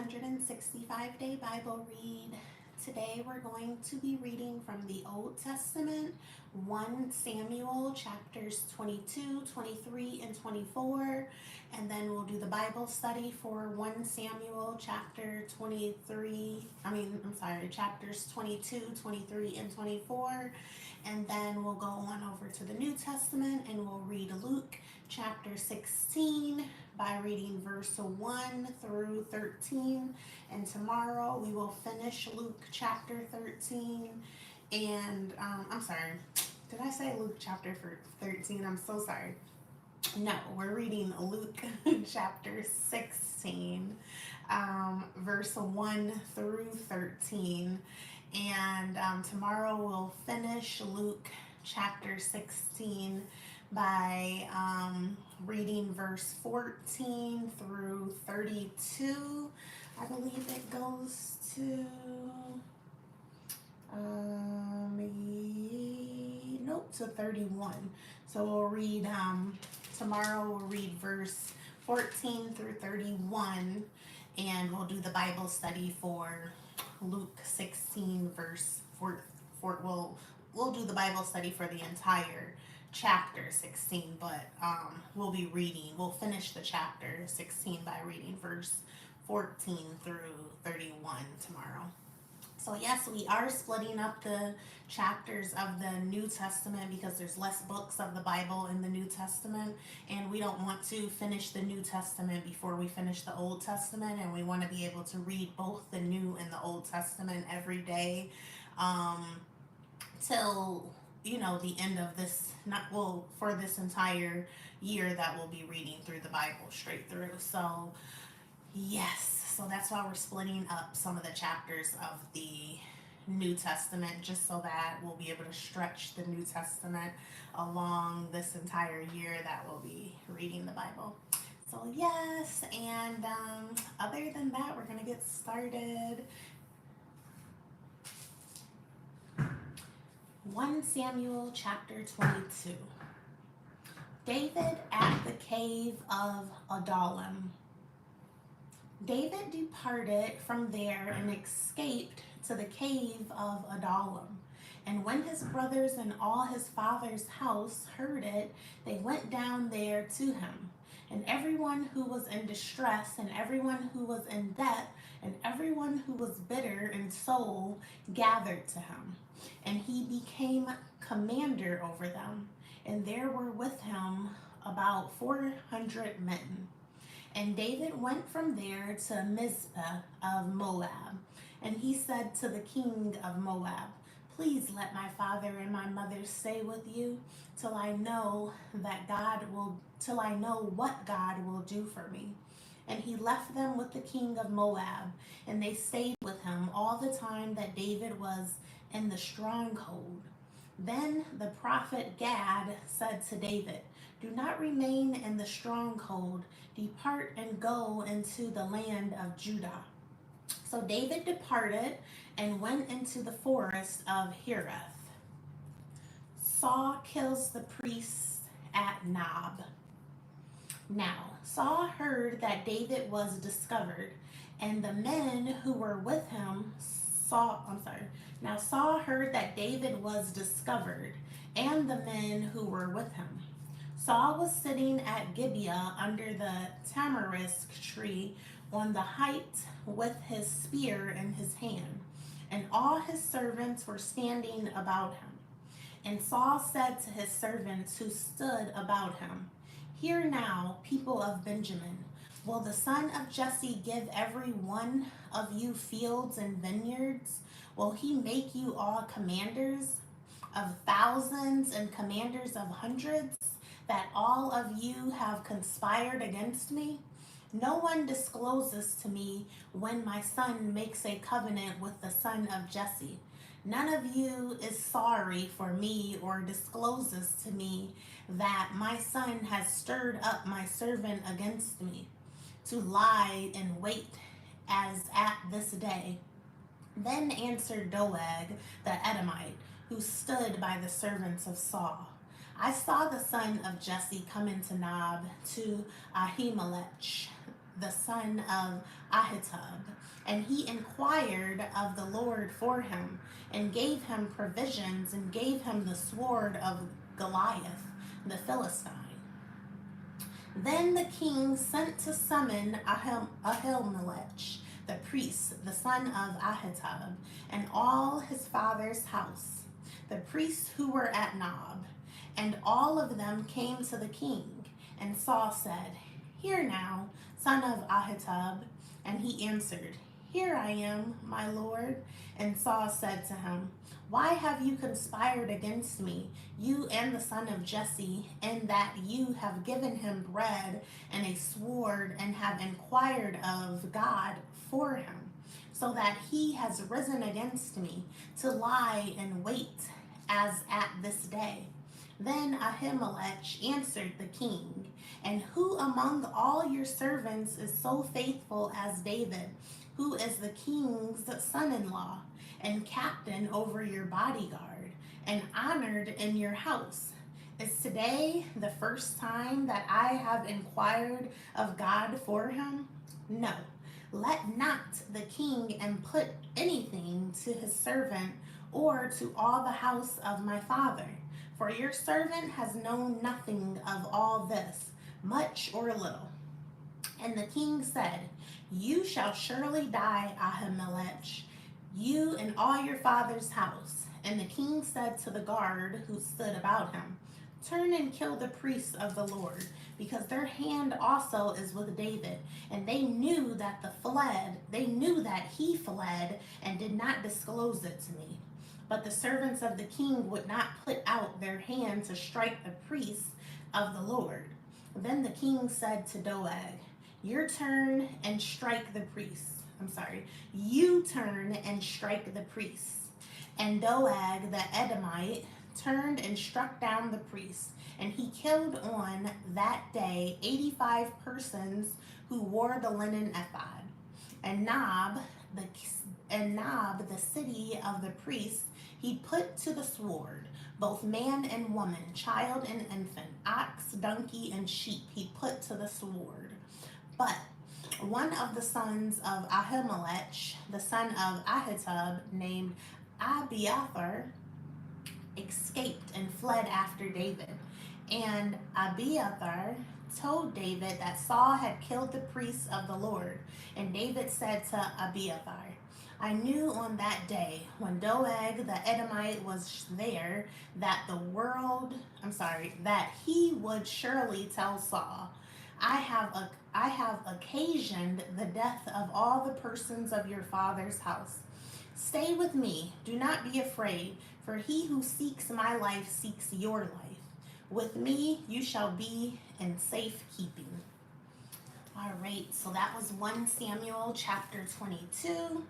365-day Bible read. Today we're going to be reading from the Old Testament, 1 Samuel chapters 22, 23, and 24. And then we'll do the Bible study for 1 Samuel chapters 22, 23, and 24. And then we'll go on over to the New Testament and we'll read Luke chapter 16 by reading verse 1 through 13. And tomorrow we will finish Luke chapter 13. And did I say Luke chapter 13? I'm so sorry. No, we're reading Luke chapter 16, verse 1 through 13. And tomorrow we'll finish Luke chapter 16 by reading verse 14 through 32. I believe it goes to, to 31. So we'll read, tomorrow we'll read verse 14 through 31, and we'll do the Bible study for Luke 16 verse 4. We'll do the Bible study for the entire chapter 16, but we'll finish the chapter 16 by reading verse 14 through 31 tomorrow. So yes, we are splitting up the chapters of the New Testament because there's less books of the Bible in the New Testament, and we don't want to finish the New Testament before we finish the Old Testament, and we want to be able to read both the New and the Old Testament every day till the end of this, for this entire year that we'll be reading through the Bible straight through. So yes, so that's why we're splitting up some of the chapters of the New Testament, just so that we'll be able to stretch the New Testament along this entire year that we'll be reading the Bible. So yes, and other than that, we're gonna get started. 1 Samuel chapter 22. David at the cave of Adullam. David departed from there and escaped to the cave of Adullam. And when his brothers and all his father's house heard it, they went down there to him. And everyone who was in distress, and everyone who was in debt, and everyone who was bitter in soul gathered to him. And he became commander over them. And there were with him about 400 men. And David went from there to Mizpah of Moab. And he said to the king of Moab, "Please let my father and my mother stay with you till I know what God will do for me." And he left them with the king of Moab, and they stayed with him all the time that David was in the stronghold. Then the prophet Gad said to David, "Do not remain in the stronghold. Depart and go into the land of Judah." So David departed and went into the forest of Hereth. Saul kills the priest at Nob. Now Saul heard that David was discovered, and the men who were with him Now Saul heard that David was discovered, and the men who were with him. Saul was sitting at Gibeah under the tamarisk tree on the height with his spear in his hand, and all his servants were standing about him. And Saul said to his servants who stood about him, "Hear now, people of Benjamin, will the son of Jesse give every one of you fields and vineyards? Will he make you all commanders of thousands and commanders of hundreds, that all of you have conspired against me? No one discloses to me when my son makes a covenant with the son of Jesse. None of you is sorry for me or discloses to me that my son has stirred up my servant against me, to lie in wait as at this day." Then answered Doeg the Edomite, who stood by the servants of Saul, "I saw the son of Jesse come into Nob to Ahimelech, the son of Ahitub, and he inquired of the Lord for him, and gave him provisions, and gave him the sword of Goliath the Philistine. Then the king sent to summon Ahimelech, the priest, the son of Ahitub, and all his father's house, the priests who were at Nob. And all of them came to the king. And Saul said, "Hear now, son of Ahitub." And he answered, "Here I am, my lord." And Saul said to him, "Why have you conspired against me, you and the son of Jesse, in that you have given him bread and a sword, and have inquired of God for him, so that he has risen against me to lie in wait as at this day?" Then Ahimelech answered the king, "And who among all your servants is so faithful as David, who is the king's son-in-law, and captain over your bodyguard, and honored in your house? Is today the first time that I have inquired of God for him? No, let not the king impute anything to his servant or to all the house of my father. For your servant has known nothing of all this, much or little." And the king said, "You shall surely die, Ahimelech, you and all your father's house." And the king said to the guard who stood about him, "Turn and kill the priests of the Lord, because their hand also is with David." And they knew that he fled and did not disclose it to me. But the servants of the king would not put out their hand to strike the priests of the Lord. Then the king said to Doeg, You turn and strike the priests. And Doeg the Edomite turned and struck down the priests, and he killed on that day 85 persons who wore the linen ephod. And Nob, the city of the priests, he put to the sword, both man and woman, child and infant, ox, donkey, and sheep he put to the sword. But one of the sons of Ahimelech, the son of Ahitub, named Abiathar, escaped and fled after David. And Abiathar told David that Saul had killed the priests of the Lord. And David said to Abiathar, "I knew on that day when Doeg the Edomite was there that he would surely tell Saul, I have occasioned the death of all the persons of your father's house. Stay with me, do not be afraid, for he who seeks my life seeks your life. With me you shall be in safekeeping." All right, so that was 1 Samuel chapter 22.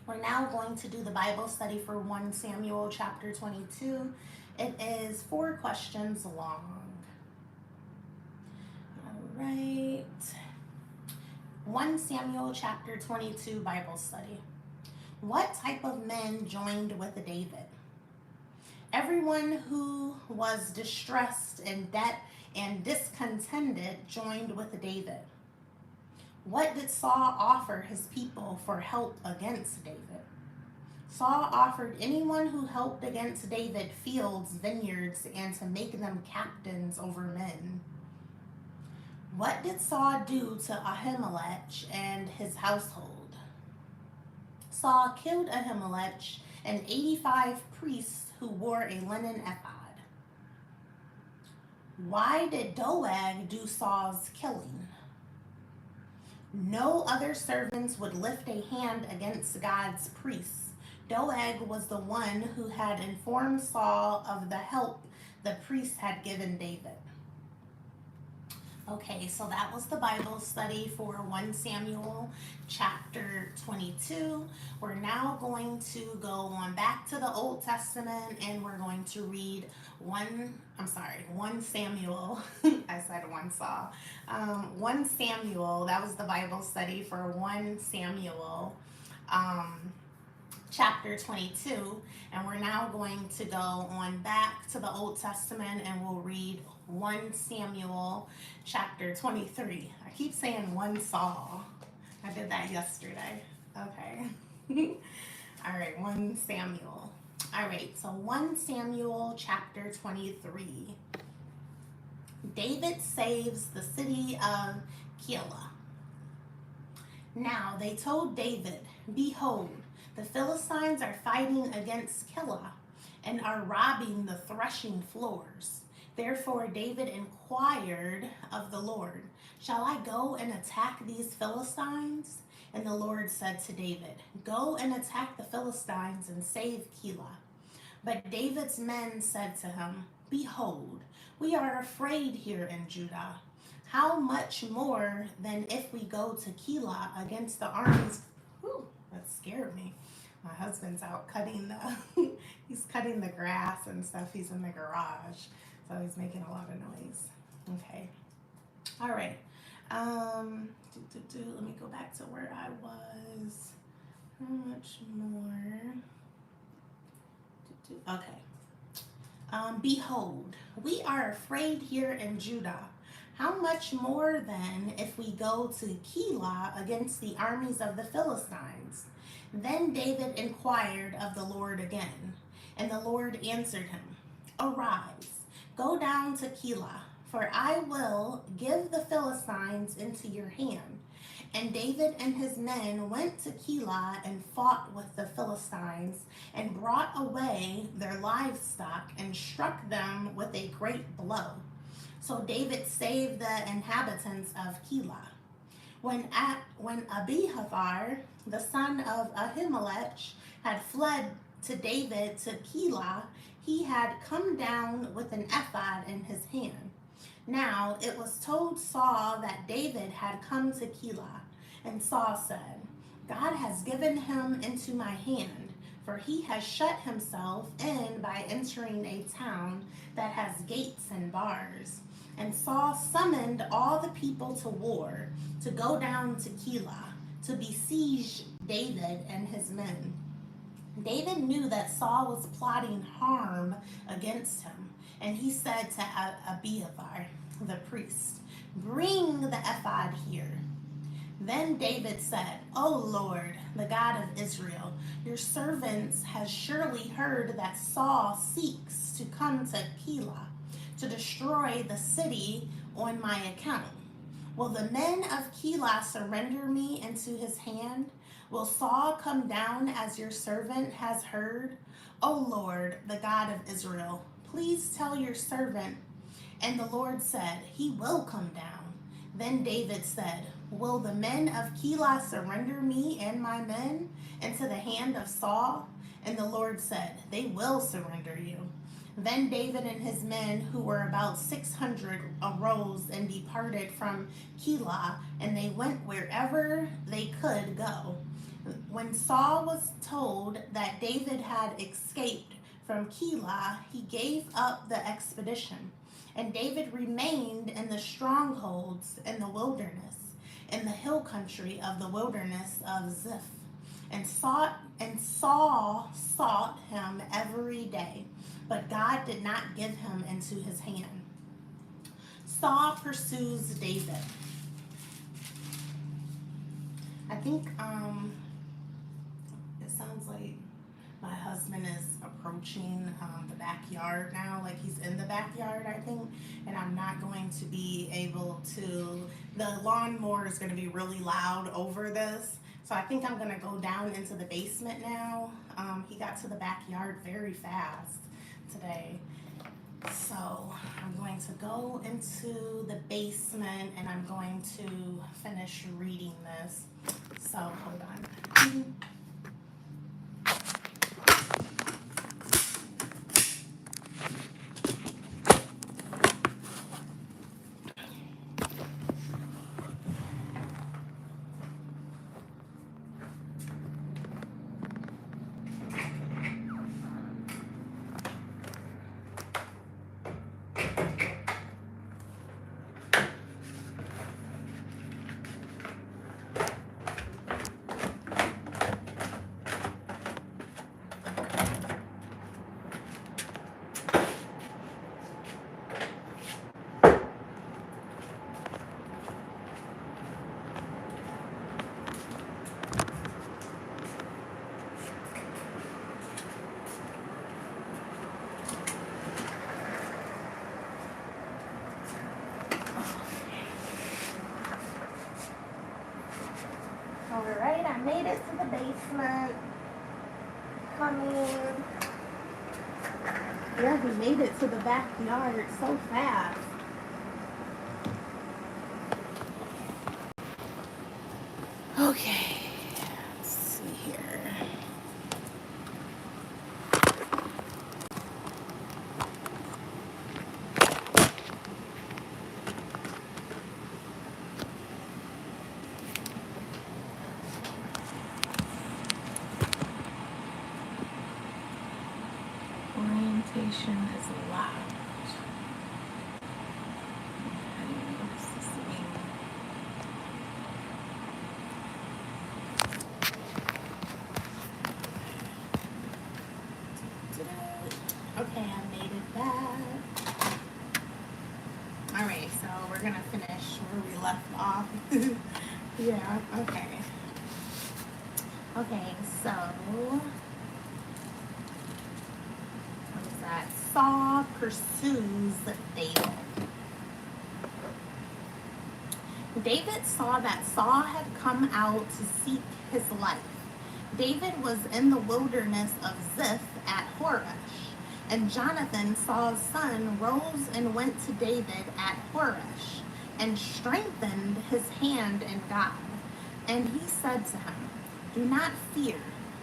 We're now going to do the Bible study for 1 Samuel chapter 22. It is 4 questions long. All right. 1 Samuel chapter 22 Bible study. What type of men joined with David? Everyone who was distressed, in debt, and discontented joined with David. What did Saul offer his people for help against David? Saul offered anyone who helped against David fields, vineyards, and to make them captains over men. What did Saul do to Ahimelech and his household? Saul killed Ahimelech and 85 priests who wore a linen ephod. Why did Doeg do Saul's killing? No other servants would lift a hand against God's priests. Doeg was the one who had informed Saul of the help the priests had given David. Okay, so that was the Bible study for 1 Samuel chapter 22. We're now going to go on back to the Old Testament, and we're going to read 1 Samuel. I said 1 Saul. 1 Samuel, that was the Bible study for 1 Samuel chapter 22. And we're now going to go on back to the Old Testament, and we'll read 1 Samuel chapter 23. I keep saying 1 Saul. I did that yesterday. Okay. All right, 1 Samuel. All right, so 1 Samuel chapter 23. David saves the city of Keilah. Now they told David, "Behold, the Philistines are fighting against Keilah and are robbing the threshing floors." Therefore David inquired of the Lord, "Shall I go and attack these Philistines?" And the Lord said to David, "Go and attack the Philistines and save Keilah." But David's men said to him, "Behold, we are afraid here in Judah. How much more than if we go to Keilah against the armies?" Whew, that scared me. My husband's out cutting he's cutting the grass and stuff. He's in the garage, so he's making a lot of noise. Okay. All right. Let me go back to where I was. How much more? Okay. Behold, we are afraid here in Judah. How much more then if we go to Keilah against the armies of the Philistines? Then David inquired of the Lord again, and the Lord answered him, "Arise, go down to Keilah, for I will give the Philistines into your hand." And David and his men went to Keilah and fought with the Philistines, and brought away their livestock and struck them with a great blow. So David saved the inhabitants of Keilah. When Abiathar, the son of Ahimelech, had fled to David to Keilah, he had come down with an ephod in his hand. Now it was told Saul that David had come to Keilah, and Saul said, "God has given him into my hand, for he has shut himself in by entering a town that has gates and bars." And Saul summoned all the people to war, to go down to Keilah, to besiege David and his men. David knew that Saul was plotting harm against him, and he said to Abiathar, the priest, "Bring the ephod here." Then David said, "O Lord, the God of Israel, your servant has surely heard that Saul seeks to come to Keilah, to destroy the city on my account. Will the men of Keilah surrender me into his hand? Will Saul come down as your servant has heard? O Lord, the God of Israel, please tell your servant." And the Lord said, "He will come down." Then David said, "Will the men of Keilah surrender me and my men into the hand of Saul?" And the Lord said, "They will surrender you." Then David and his men, who were about 600, arose and departed from Keilah, and they went wherever they could go. When Saul was told that David had escaped from Keilah, he gave up the expedition. And David remained in the strongholds in the wilderness, in the hill country of the wilderness of Ziph, and Saul sought him every day, but God did not give him into his hand. Saul pursues David. I think it sounds like my husband is approaching the backyard now, like he's in the backyard, I think, and I'm not going to be able to, the lawnmower is going to be really loud over this, so I think I'm going to go down into the basement now. He got to the backyard very fast today, so I'm going to go into the basement and I'm going to finish reading this, so hold on. Alright, I made it to the basement. Coming. Yeah, we made it to the backyard so fast. Okay, let's see here. Orientation is locked. Okay, let's see. Okay, I made it back. Alright, so we're gonna finish where we left off. Yeah, okay. Okay, so what is that? Saul pursues David. David saw that Saul had come out to seek his life. David was in the wilderness of Ziph at Horesh, and Jonathan, Saul's son, rose and went to David at Horesh, and strengthened his hand in God. And he said to him, "Do not fear,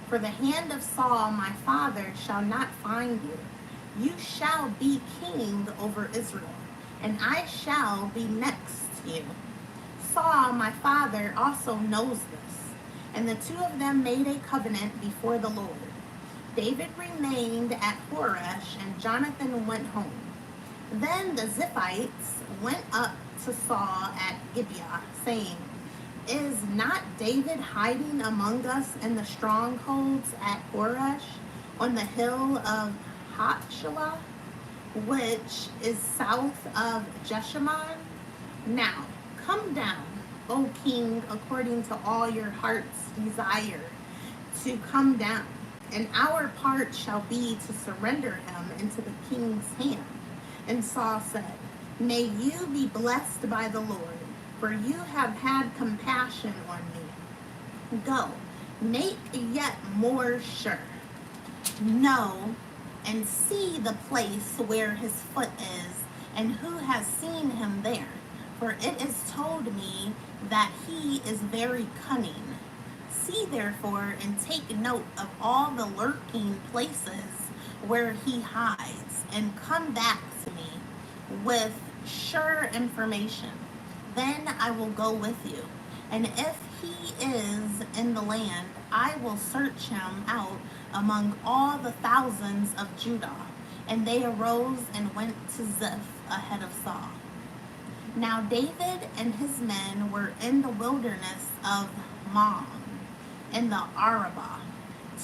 for the hand of Saul my father shall not find you. You shall be king over Israel, and I shall be next to you. Saul my father also knows this." And the two of them made a covenant before the Lord. David remained at Horesh, and Jonathan went home. Then the Ziphites went up to Saul at Gibeah, saying, "Is not David hiding among us in the strongholds at Horesh, on the hill of Hachilah, which is south of Jeshimon? Now, come down, O king, according to all your heart's desire, to come down, and our part shall be to surrender him into the king's hand." And Saul said, "May you be blessed by the Lord, for you have had compassion on me. Go, make yet more sure. Know and see the place where his foot is, and who has seen him there. For it is told me that he is very cunning. See therefore and take note of all the lurking places where he hides, and come back to me with sure information. Then I will go with you. And if he is in the land, I will search him out among all the thousands of Judah." And they arose and went to Ziph ahead of Saul. Now David and his men were in the wilderness of Maon, in the Arabah,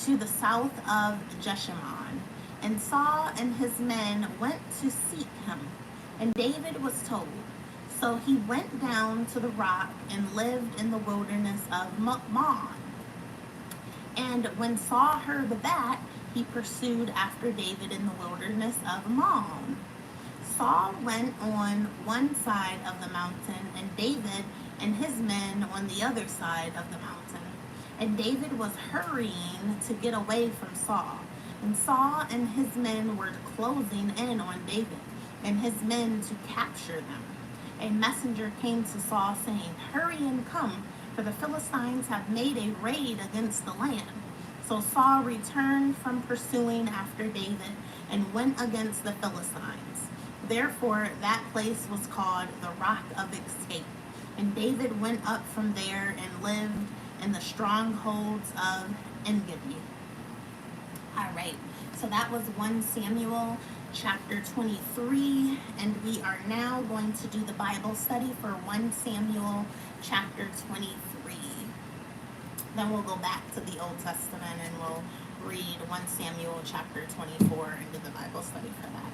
to the south of Jeshimon. And Saul and his men went to seek him, and David was told. So he went down to the rock and lived in the wilderness of Maon. And when Saul heard of that, he pursued after David in the wilderness of Maon. Saul went on one side of the mountain, and David and his men on the other side of the mountain. And David was hurrying to get away from Saul. And Saul and his men were closing in on David and his men to capture them. A messenger came to Saul saying, "Hurry and come, for the Philistines have made a raid against the land." So Saul returned from pursuing after David and went against the Philistines. Therefore that place was called the Rock of Escape. And David went up from there and lived in the strongholds of En-Gedi. All right, so that was 1 Samuel chapter 23, and we are now going to do the Bible study for 1 Samuel chapter 23. Then we'll go back to the Old Testament and we'll read 1 Samuel chapter 24 and do the Bible study for that.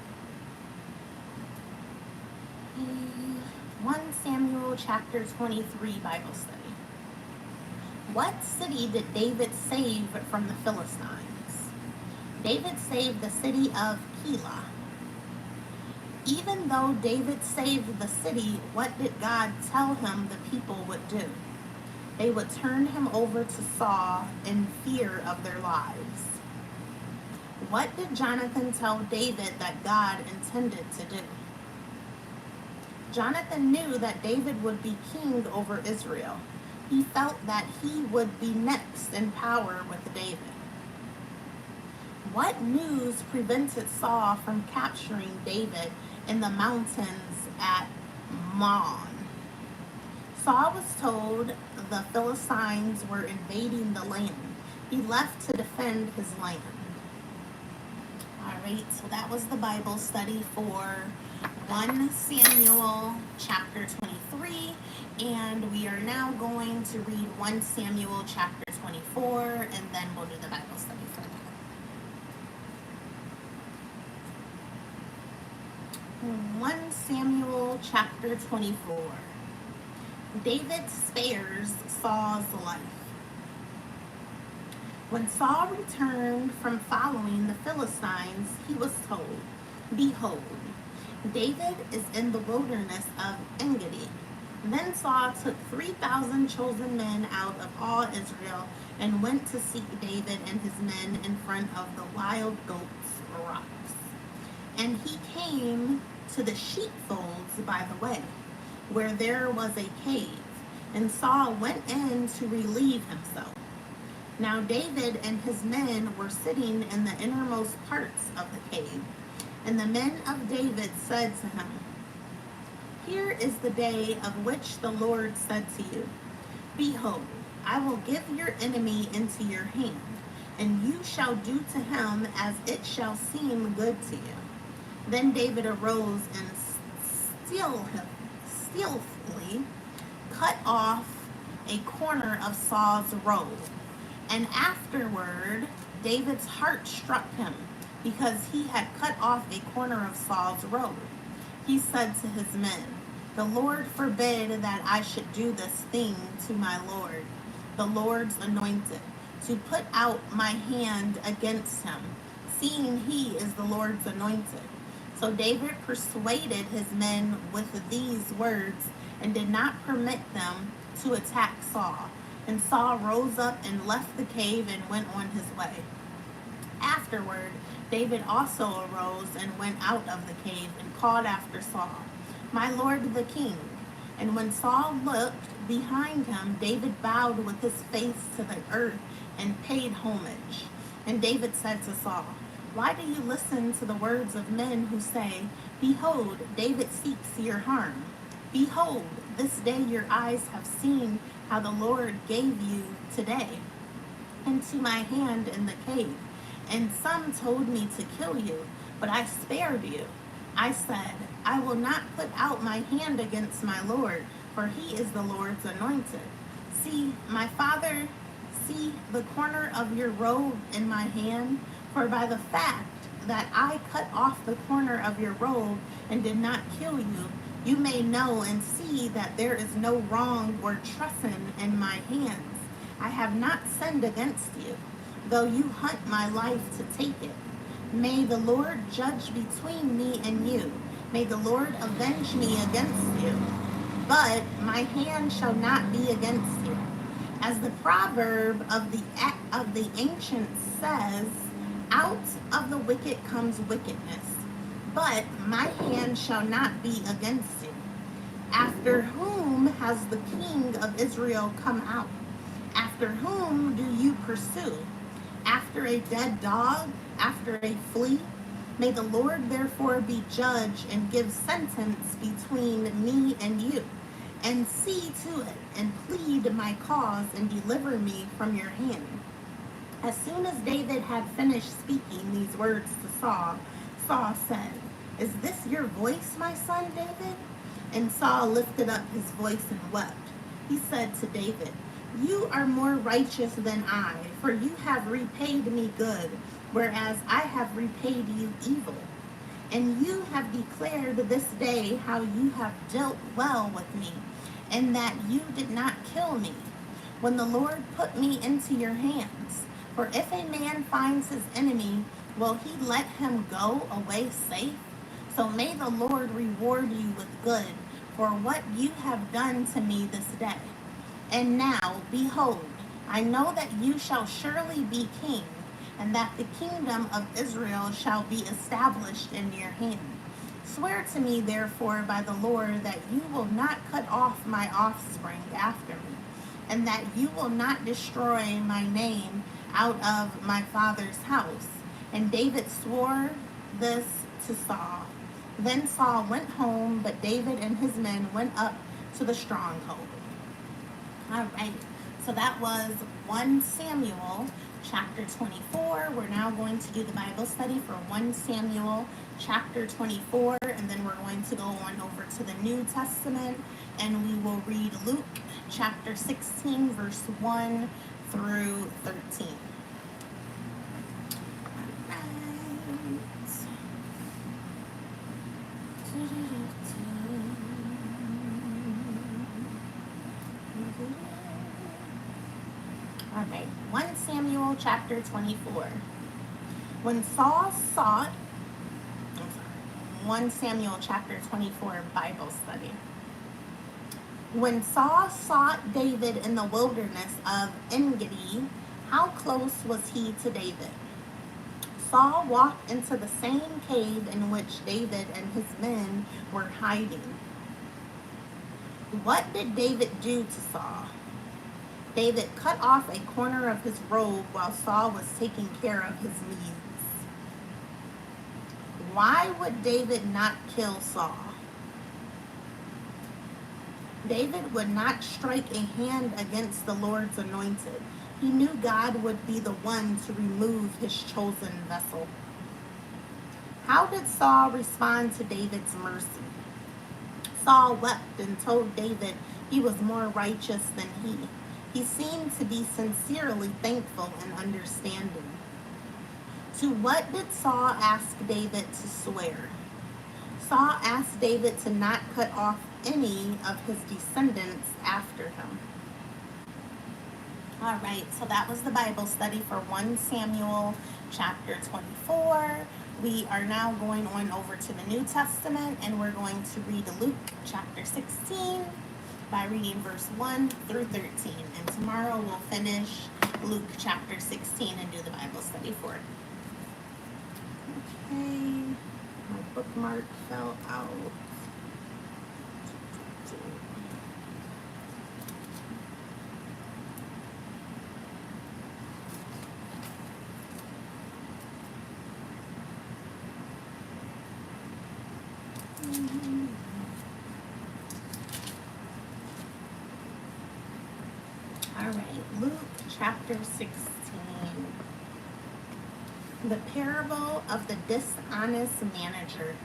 1 Samuel chapter 23 Bible study. What city did David save from the Philistines? David saved the city of Keilah. Even though David saved the city, what did God tell him the people would do? they would turn him over to Saul in fear of their lives. What did Jonathan tell David that God intended to do? Jonathan knew that David would be king over Israel. He felt that he would be next in power with David. What news prevented Saul from capturing David in the mountains at Maon? Saul was told the Philistines were invading the land. He left to defend his land. All right, so that was the Bible study for 1 Samuel chapter 23, and we are now going to read 1 Samuel chapter 24, and then we'll do the Bible study for that. 1 Samuel chapter 24. David spares Saul's life. When Saul returned from following the Philistines, he was told, "Behold, David is in the wilderness of En-gedi." Then Saul took 3,000 chosen men out of all Israel and went to seek David and his men in front of the wild goats' rocks. And he came to the sheepfolds by the way, where there was a cave, and Saul went in to relieve himself. Now David and his men were sitting in the innermost parts of the cave, and the men of David said to him, "Here is the day of which the Lord said to you, Behold, I will give your enemy into your hand, and you shall do to him as it shall seem good to you." Then David arose and stealthily cut off a corner of Saul's robe. And afterward, David's heart struck him because he had cut off a corner of Saul's robe. He said to his men, "The Lord forbid that I should do this thing to my Lord, the Lord's anointed, to put out my hand against him, seeing he is the Lord's anointed." So David persuaded his men with these words and did not permit them to attack Saul. And Saul rose up and left the cave and went on his way. Afterward, David also arose and went out of the cave and called after Saul, "My lord the king." And when Saul looked behind him, David bowed with his face to the earth and paid homage. And David said to Saul, "Why do you listen to the words of men who say, 'Behold, David seeks your harm'? Behold, this day your eyes have seen how the Lord gave you today into my hand in the cave. And some told me to kill you, but I spared you. I said, I will not put out my hand against my Lord, for he is the Lord's anointed. See, my father, see the corner of your robe in my hand, for by the fact that I cut off the corner of your robe and did not kill you, you may know and see that there is no wrong or treason in my hands. I have not sinned against you, though you hunt my life to take it. May the Lord judge between me and you. May the Lord avenge me against you. But my hand shall not be against you. As the proverb of the ancients says, out of the wicked comes wickedness, but my hand shall not be against you. After whom has the king of Israel come out? After whom do you pursue? After a dead dog? After a flea? May the Lord therefore be judge and give sentence between me and you, and see to it, and plead my cause, and deliver me from your hand. As soon as David had finished speaking these words to Saul, Saul said, Is this your voice, my son David? And Saul lifted up his voice and wept. He said to David, You are more righteous than I, for you have repaid me good, whereas I have repaid you evil. And you have declared this day how you have dealt well with me, and that you did not kill me, when the Lord put me into your hands. For if a man finds his enemy, will he let him go away safe? So may the Lord reward you with good for what you have done to me this day. And now, behold, I know that you shall surely be king, and that the kingdom of Israel shall be established in your hand. Swear to me, therefore, by the Lord, that you will not cut off my offspring after me, and that you will not destroy my name out of my father's house. And David swore this to Saul. Then Saul went home, but David and his men went up to the stronghold. All right, so that was 1 Samuel chapter 24. We're now going to do the Bible study for 1 Samuel chapter 24, and then we're going to go on over to the New Testament, and we will read Luke chapter 16, verse 1 through 13. All right, 1 Samuel chapter 24. When Saul sought, 1 Samuel chapter 24 Bible study. When Saul sought David in the wilderness of En-gedi, how close was he to David? Saul walked into the same cave in which David and his men were hiding. What did David do to Saul? David cut off a corner of his robe while Saul was taking care of his needs. Why would David not kill Saul? David would not strike a hand against the Lord's anointed. He knew God would be the one to remove his chosen vessel. How did Saul respond to David's mercy? Saul wept and told David he was more righteous than he. He seemed to be sincerely thankful and understanding. To what did Saul ask David to swear? Saul asked David to not cut off any of his descendants after him. All right, so that was the Bible study for 1 Samuel chapter 24. We are now going on over to the New Testament, and we're going to read Luke chapter 16 by reading verse 1 through 13. And tomorrow we'll finish Luke chapter 16 and do the Bible study for it. Okay, my bookmark fell out. All right, Luke chapter 16. The parable of the dishonest manager.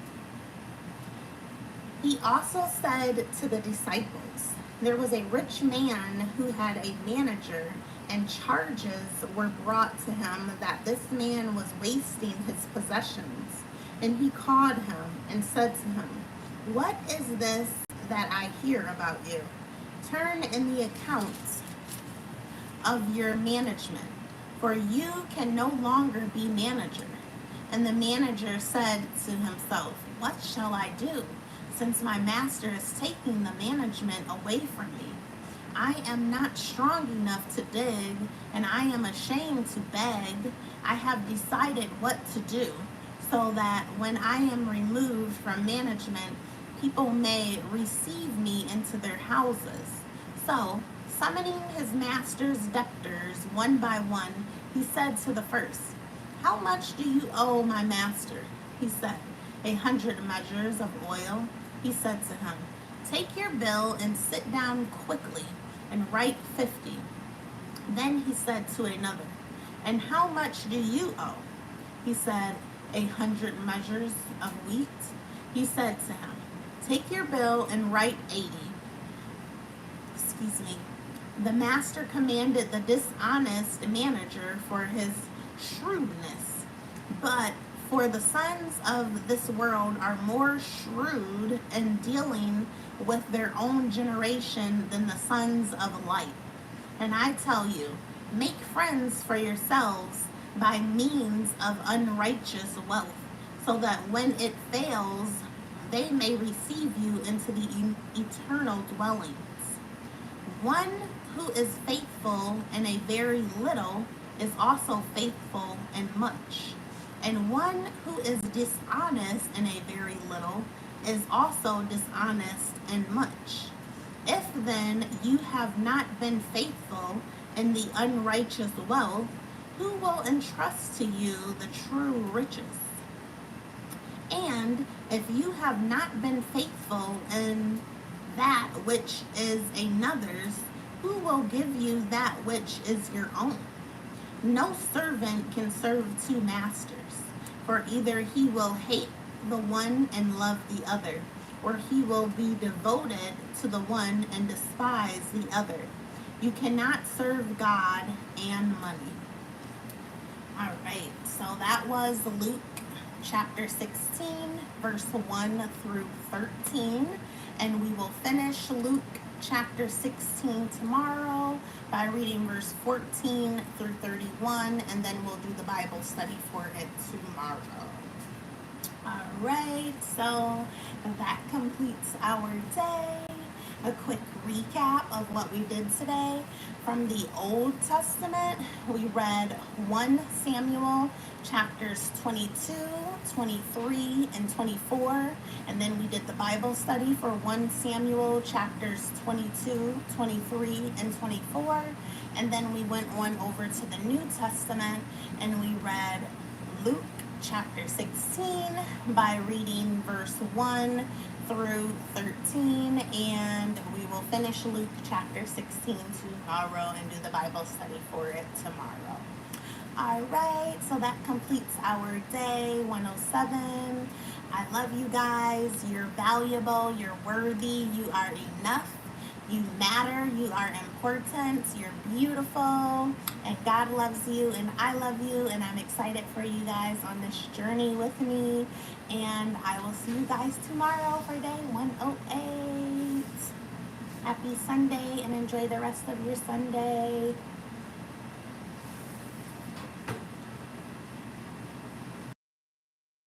He also said to the disciples, there was a rich man who had a manager, and charges were brought to him that this man was wasting his possessions. And he called him and said to him, what is this that I hear about you? Turn in the accounts of your management, for you can no longer be manager. And the manager said to himself, what shall I do, since my master is taking the management away from me? I am not strong enough to dig, and I am ashamed to beg. I have decided what to do, so that when I am removed from management, people may receive me into their houses. So, summoning his master's debtors one by one, he said to the first, how much do you owe my master? He said, 100 measures of oil. He said to him, take your bill and sit down quickly and write 50. Then he said to another, and how much do you owe? He said, 100 measures of wheat. He said to him, take your bill and write 80. The master commanded the dishonest manager for his shrewdness, but for the sons of this world are more shrewd in dealing with their own generation than the sons of light. And I tell you, make friends for yourselves by means of unrighteous wealth, so that when it fails, they may receive you into the eternal dwellings. One who is faithful in a very little is also faithful in much. And one who is dishonest in a very little is also dishonest in much. If then you have not been faithful in the unrighteous wealth, who will entrust to you the true riches? And if you have not been faithful in that which is another's, who will give you that which is your own? No servant can serve two masters, for either he will hate the one and love the other, or he will be devoted to the one and despise the other. You cannot serve God and money. All right, so that was Luke chapter 16, verse 1 through 13, and we will finish Luke chapter 16 tomorrow by reading verse 14 through 31, and then we'll do the Bible study for it tomorrow. All right, so that completes our day. A quick recap of what we did today. From the Old Testament, we read 1 Samuel chapters 22, 23, and 24, and then we did the Bible study for 1 Samuel chapters 22, 23, and 24, and then we went on over to the New Testament and we read Luke chapter 16 by reading verse 1 through 13, and we will finish Luke chapter 16 tomorrow and do the Bible study for it tomorrow. All right, so that completes our day 107. I love you guys. You're valuable. You're worthy. You are enough. You matter. You are important. You're beautiful. And God loves you, and I love you, and I'm excited for you guys on this journey with me. And I will see you guys tomorrow for day 108. Happy Sunday, and enjoy the rest of your Sunday.